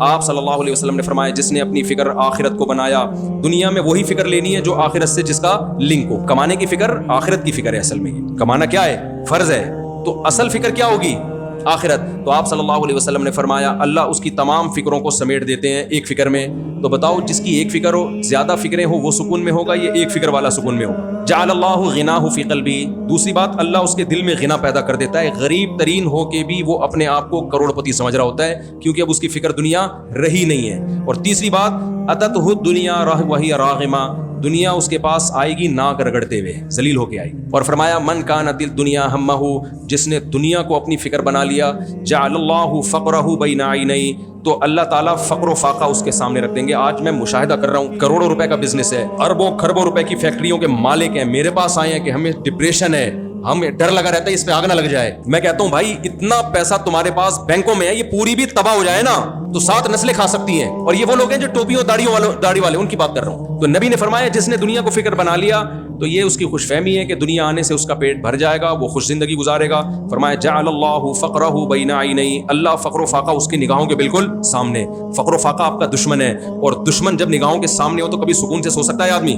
آپ صلی اللہ علیہ وسلم نے فرمایا جس نے اپنی فکر آخرت کو بنایا، دنیا میں وہی فکر لینی ہے جو آخرت سے جس کا لنک ہو۔ کمانے کی فکر آخرت کی فکر ہے، اصل میں کمانا کیا ہے؟ فرض ہے، تو اصل فکر کیا ہوگی؟ آخرت۔ تو آپ صلی اللہ علیہ وسلم نے فرمایا اللہ اس کی تمام فکروں کو سمیٹ دیتے ہیں ایک فکر میں۔ تو بتاؤ جس کی ایک فکر ہو، زیادہ فکریں ہو، وہ سکون میں ہوگا، یہ ایک فکر والا سکون میں ہوگا۔ جعل اللہ غناہ فی قلبی، دوسری بات اللہ اس کے دل میں غنا پیدا کر دیتا ہے، غریب ترین ہو کے بھی وہ اپنے آپ کو کروڑ پتی سمجھ رہا ہوتا ہے، کیونکہ اب اس کی فکر دنیا رہی نہیں ہے۔ اور تیسری بات اتتہ الدنیا وہی راغمہ، دنیا اس کے پاس آئے گی ناک رگڑتے ہوئے، ذلیل ہو کے آئے گی۔ اور فرمایا من کانت الدنیا ہمہ، جس نے دنیا کو اپنی فکر بنا لیا، جعل اللہ فقرہ بین عینیہ، تو اللہ تعالیٰ فقر و فاقہ اس کے سامنے رکھ دیں گے۔ آج میں مشاہدہ کر رہا ہوں، کروڑوں روپے کا بزنس ہے، اربوں کھربوں روپے کی فیکٹریوں کے مالک ہیں، میرے پاس آئے ہیں کہ ہمیں ڈپریشن ہے، ہمیں ڈر لگا رہتا ہے اس پہ آگ نہ لگ جائے۔ میں کہتا ہوں بھائی اتنا پیسہ تمہارے پاس بینکوں میں ہے، یہ پوری بھی تباہ ہو جائے نا تو 7 نسلیں کھا سکتی ہیں۔ اور یہ وہ لوگ ہیں جو ٹوپیوں داڑھی والے، ان کی بات کر رہا ہوں۔ تو نبی نے فرمایا جس نے دنیا کو فکر بنا لیا تو یہ اس کی خوش فہمی ہے کہ دنیا آنے سے اس کا پیٹ بھر جائے گا، وہ خوش زندگی گزارے گا۔ فرمایا جعل اللہ فقرہ بین عینیہ، اللہ فقر و فاقہ اس کی نگاہوں کے بالکل سامنے۔ فقر و فاقہ آپ کا دشمن ہے، اور دشمن جب نگاہوں کے سامنے ہو تو کبھی سکون سے سو سکتا ہے آدمی؟